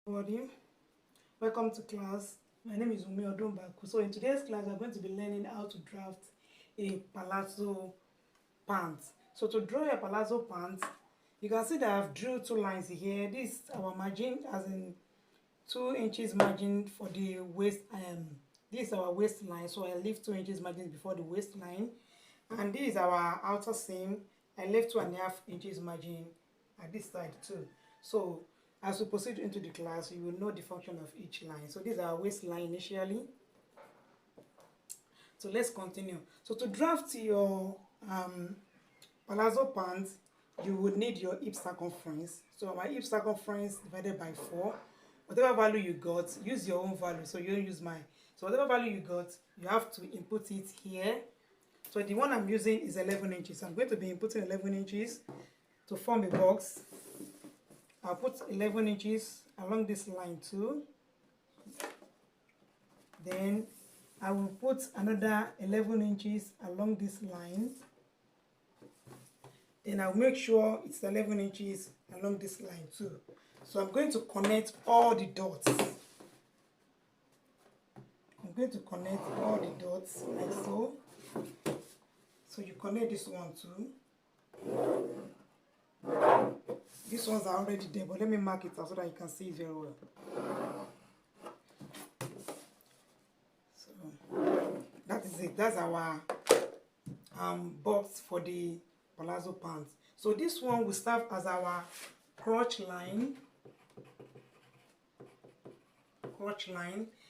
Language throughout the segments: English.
Everybody, welcome to class. My name is Umi Odumbaku. So in today's class, we're going to be learning how to draft a palazzo pant. So to draw a palazzo pant, you can see that I've drew two lines here. This is our margin, as in 2 inches margin for the waist. This is our waistline, so I leave 2 inches margin before the waistline, and this is our outer seam. I left 2.5 inches margin at this side too. So as we proceed into the class, you will know the function of each line. So this is our waistline initially. So let's continue. So to draft your palazzo pant, you would need your hip circumference. So my hip circumference divided by 4. Whatever value you got, use your own value. So you don't use mine. So whatever value you got, you have to input it here. So the one I'm using is 11 inches. I'm going to be inputting 11 inches to form a box. I'll put 11 inches along this line too. Then I will put another 11 inches along this line. Then I'll make sure it's 11 inches along this line too. So I'm going to connect all the dots. I'm going to connect all the dots like so. So you connect this one too. These ones are already there, but let me mark it out so that you can see it very well. So that is it. That's our box for the palazzo pants. So this one will serve as our crotch line.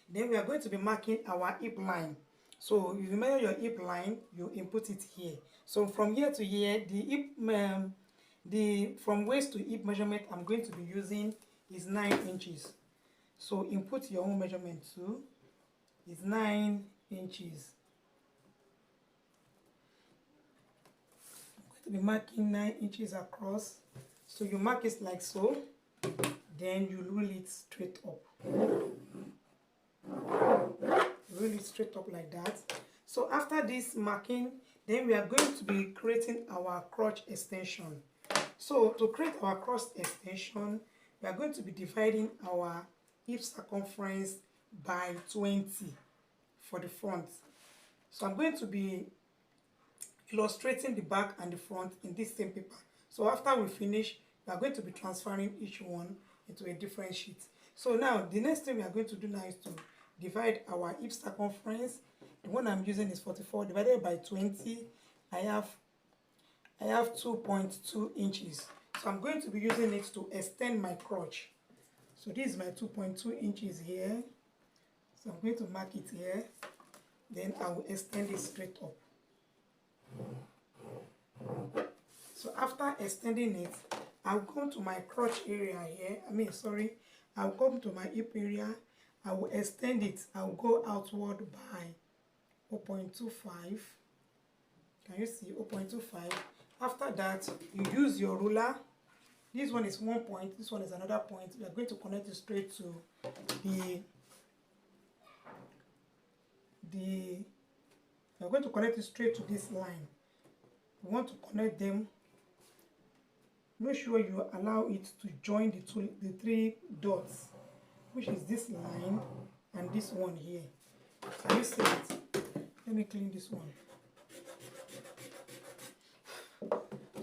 Then we are going to be marking our hip line. So if you measure your hip line, you input it here. So from here to here, the hip from waist to hip measurement I'm going to be using is 9 inches. So input your own measurement too. Is 9 inches. I'm going to be marking 9 inches across. So you mark it like so, then you roll it straight up. Roll it straight up like that. So after this marking, then we are going to be creating our crotch extension. So to create our crotch extension, we are going to be dividing our hip circumference by 20 for the front. So I'm going to be illustrating the back and the front in this same paper. So after we finish, we are going to be transferring each one into a different sheet. So now the next thing we are going to do now is to divide our hip circumference. The one I'm using is 44 divided by 20. I have 2.2 inches. So I'm going to be using it to extend my crotch. So this is my 2.2 inches here. So I'm going to mark it here. Then I will extend it straight up. So after extending it, I'll come to my crotch area here. I'll come to my hip area. I will extend it. I'll go outward by 0.25. Can you see 0.25? After that, you use your ruler. This one is 1 point, this one is another point. We are going to connect it straight to we are going to connect it straight to this line. We want to connect them. Make sure you allow it to join the 3 dots, which is this line and this one here. Can you see it? Let me clean this one.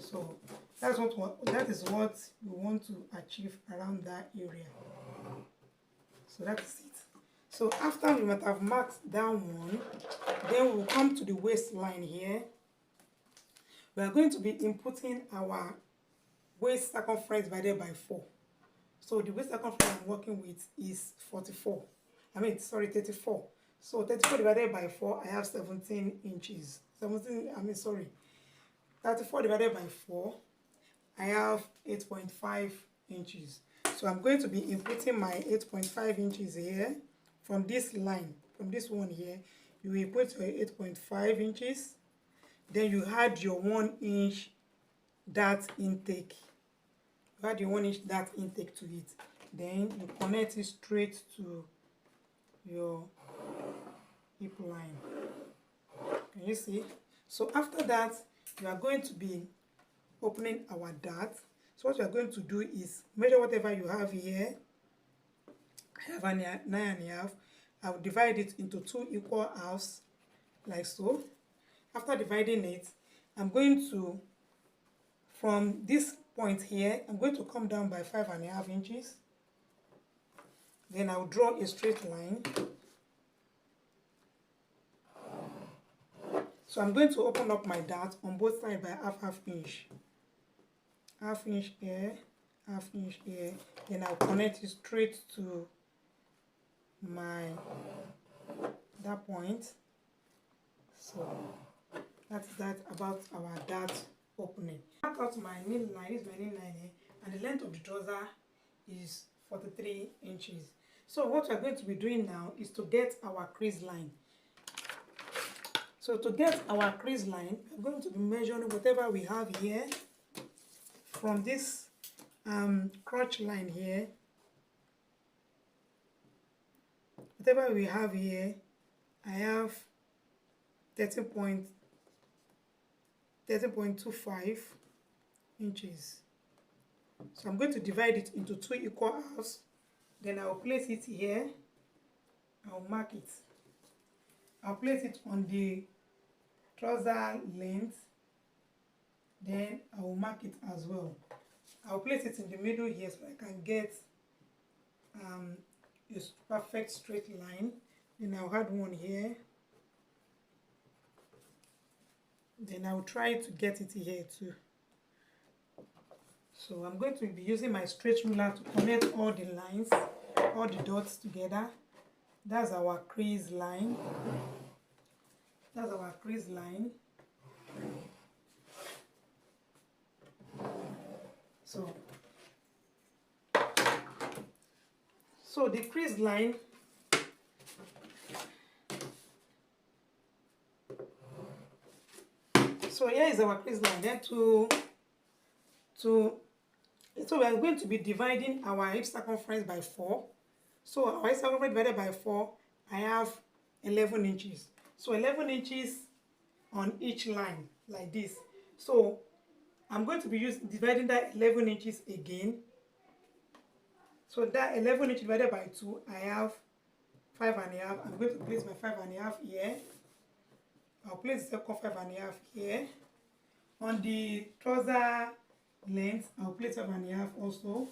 So that is what we want to achieve around that area. So that's it. So after we might have marked down one, then we'll come to the waistline here. We are going to be inputting our waist circumference divided by 4. So the waist circumference I'm working with is 34. So 34 divided by 4, I have 17 inches. 34 divided by 4, I have 8.5 inches. So I'm going to be inputting my 8.5 inches here from this line, from this one here. You input your 8.5 inches. Then you add your 1 inch dart intake. You add your 1 inch dart intake to it. Then you connect it straight to your hip line. Can you see? So after that, we are going to be opening our dart. So what we are going to do is measure whatever you have here I have 9.5. I'll divide it into 2 equal halves, like so. After dividing it, I'm going to, from this point here, I'm going to come down by 5.5 inches. Then I'll draw a straight line. So I'm going to open up my dart on both sides by half inch. Half inch here, half inch here. Then I'll connect it straight to that point. So that's that about our dart opening. Mark out my needle line. This is my needle line here, and the length of the trouser is 43 inches. So what we're going to be doing now is to get our crease line. So to get our crease line, we're going to be measuring whatever we have here from this crotch line here. Whatever we have here, I have 13.25 inches. So I'm going to divide it into 2 equal halves. Then I'll place it here. I'll mark it. I'll place it on the trouser length. Then I will mark it as well. I'll place it in the middle here so I can get a perfect straight line. Then I'll add one here. Then I'll try to get it here too. So I'm going to be using my straight ruler to connect all the lines, all the dots together. That's our crease line. That's our crease line. So the crease line, so here is our crease line. Then so we are going to be dividing our hip circumference by 4. So our hip circumference divided by 4, I have 11 inches. So 11 inches on each line, like this. So I'm going to be dividing that 11 inches again. So that 11 inches divided by 2, I have 5.5. I'm going to place my 5.5 here. I'll place the second 5.5 here. On the trouser length, I'll place 5.5 also.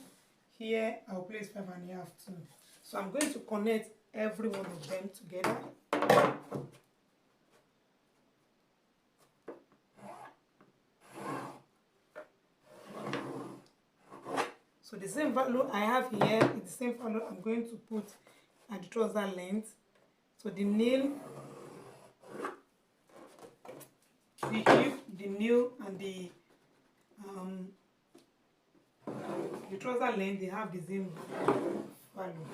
Here, I'll place 5.5 too. So I'm going to connect every one of them together. So the same value I have here is the same value I'm going to put at the trouser length. So the nail, the hip, the nail, and the trouser length, they have the same value.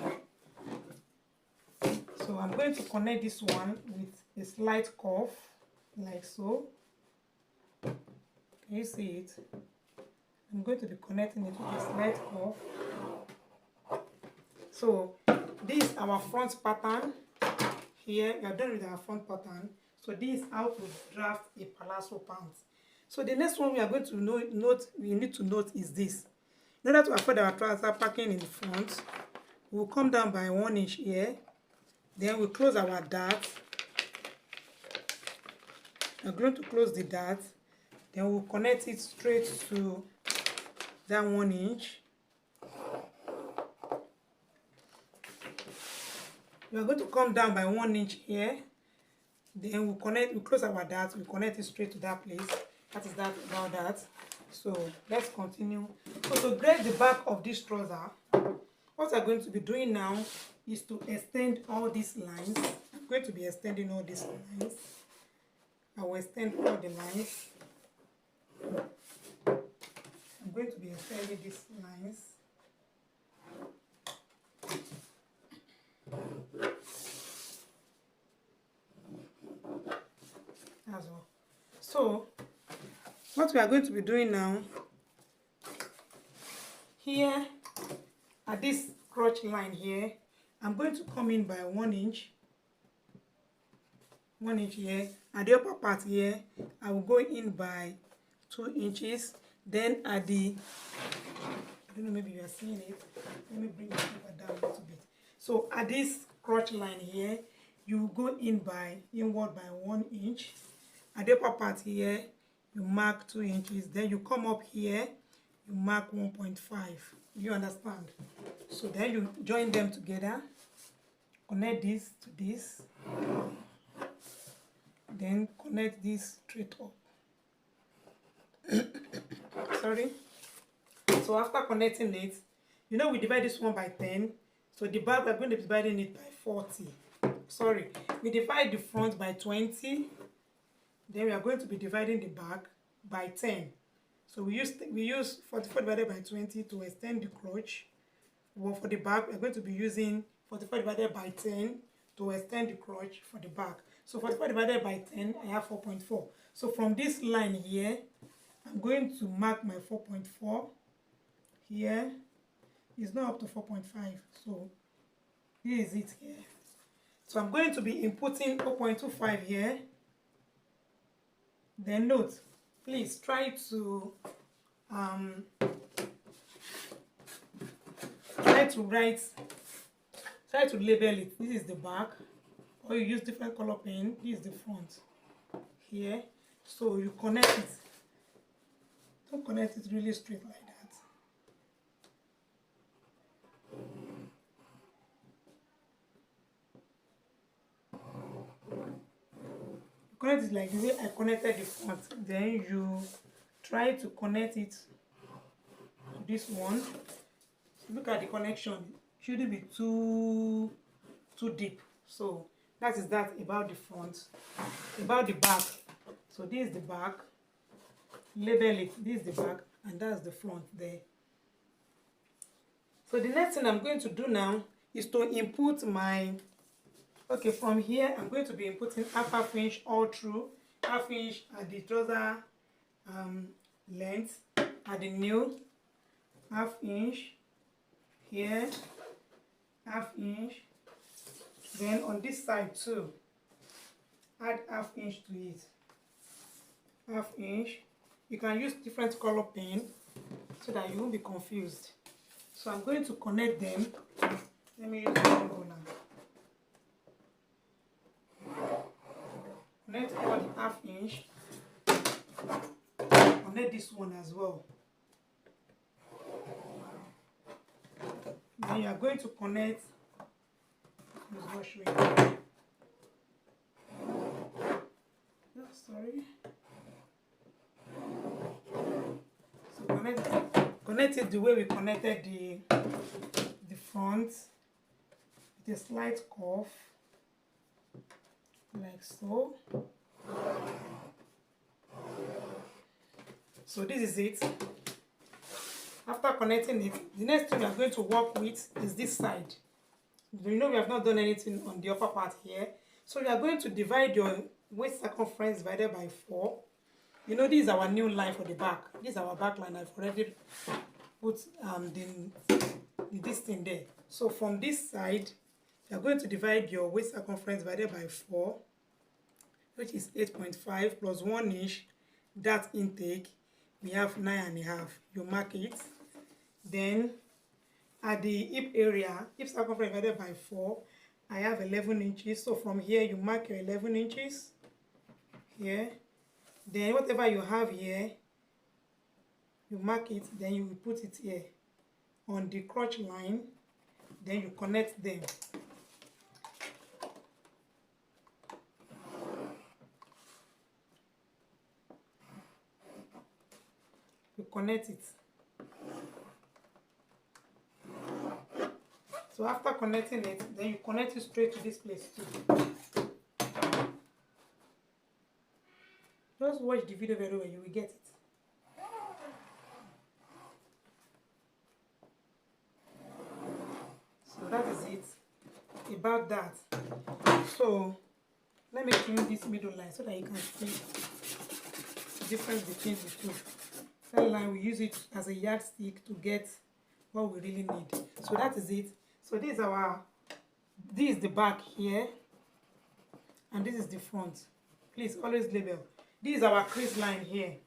So I'm going to connect this one with a slight curve, like so. Can you see it? I'm going to be connecting it with a slight curve. So this is our front pattern. Here we are done with our front pattern. So this is how to draft a palazzo pant. So the next one we are going to need to note is this. In order to afford our trouser packing in the front, we'll come down by 1 inch here. Then we'll close our dart. I'm going to close the dart. Then we'll connect it straight to that 1 inch. We are going to come down by 1 inch here. Then we'll close our dart, we'll connect it straight to that place. That is that about that. So let's continue. So to grade the back of this trouser, what I'm going to be doing now is to extend all these lines. I'm going to be extending all these lines. I will extend all the lines. I'm going to be extending these lines. As well. So what we are going to be doing now, here at this crotch line here, I'm going to come in by 1 inch. 1 inch here, and the upper part here, I will go in by 2 inches. Then at the, I don't know, maybe you are seeing it. Let me bring the paper down a little bit. So at this crotch line here, you go inward by 1 inch. At the upper part here, you mark 2 inches. Then you come up here, you mark 1.5. You understand? So then you join them together, connect this to this, then connect this straight up. Sorry. So after connecting it, you know we divide this one by 10. So the back, we're going to be dividing it by 40. Sorry, we divide the front by 20. Then we are going to be dividing the back by 10. So we use 44 divided by 20 to extend the crotch. Well, for the back, we're going to be using 44 divided by 10 to extend the crotch for the back. So 44 divided by 10, I have 4.4. So from this line here, I'm going to mark my 4.4 here. It's not up to 4.5, so here is it here. So I'm going to be inputting 0.25 here. Then note, please try to label it. This is the back, or you use different color pen. This is the front here. So you connect it. Don't connect it really straight like that. Connect it like the way I connected the front. Then you try to connect it to this one. Look at the connection. It shouldn't be too deep. So that is that about the front. About the back. So this is the back. Label it. This is the back, and that's the front there. So the next thing I'm going to do now is to input my, okay, from here I'm going to be inputting half inch all through, half inch at the trouser length, at the nail, half inch here, half inch, then on this side too, add half inch to it, half inch. You can use different color pen so that you won't be confused. So I'm going to connect them. Let me use the rainbow now. Connect all the half inch. Connect this one as well. Then you are going to connect. It's not showing. Oh, sorry. So connect it the way we connected the front, with a slight curve, like so. So this is it. After connecting it, the next thing we are going to work with is this side. You know we have not done anything on the upper part here. So we are going to divide your waist circumference divided by 4. You know, this is our new line for the back. This is our back line. I've already put this thing there. So from this side, you are going to divide your waist circumference divided by 4, which is 8.5 plus 1 inch. That intake, we have 9.5. You mark it. Then at the hip area, hip circumference divided by 4, I have 11 inches. So from here, you mark your 11 inches here. Then whatever you have here, you mark it, then you will put it here on the crotch line, then you connect them. You connect it. So after connecting it, then you connect it straight to this place too. Just watch the video very well, you will get it. So that is it about that. So let me clean this middle line so that you can see the difference between the two. That line, we use it as a yardstick to get what we really need. So that is it. So this is the back here, and this is the front. Please always label. This is our crease line here.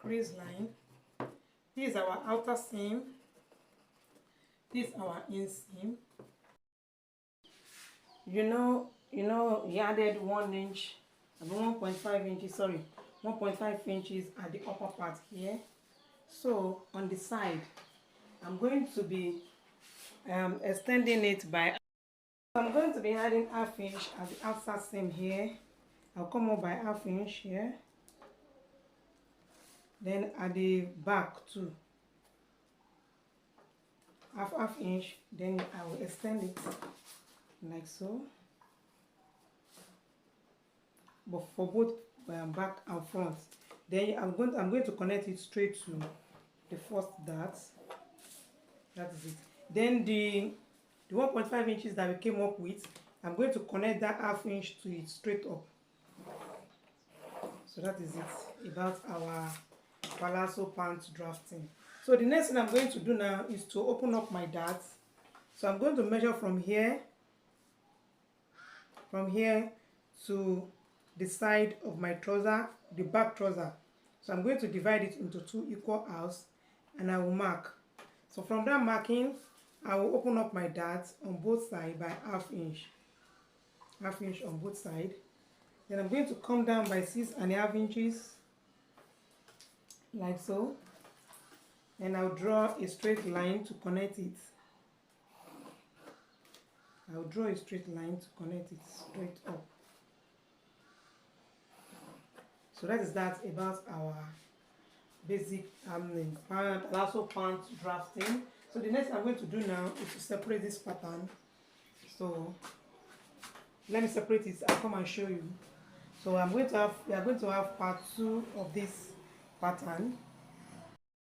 Crease line. This is our outer seam. This is our inseam. He added 1 inch, 1.5 inches, sorry, 1.5 inches at the upper part here. So on the side, I'm going to be extending it by, I'm going to be adding ½ inch at the outside seam here. I'll come up by ½ inch here. Then at the back too, half inch. Then I will extend it like so. But for both back and front. Then I'm going to connect it straight to the first dart. That is it. Then the 1.5 inches that we came up with, I'm going to connect that ½ inch to it straight up. So that is it about our palazzo pant drafting. So the next thing I'm going to do now is to open up my darts. So I'm going to measure from here to the side of my trouser, the back trouser. So I'm going to divide it into 2 equal halves and I will mark. So from that marking, I will open up my darts on both sides by ½ inch on both sides. Then I'm going to come down by 6½ inches like so, and I'll draw a straight line to connect it. I'll draw a straight line to connect it straight up. So that is that about our basic palazzo pant drafting. So the next thing I'm going to do now is to separate this pattern. So let me separate it. I'll come and show you. So we are going to have part 2 of this pattern.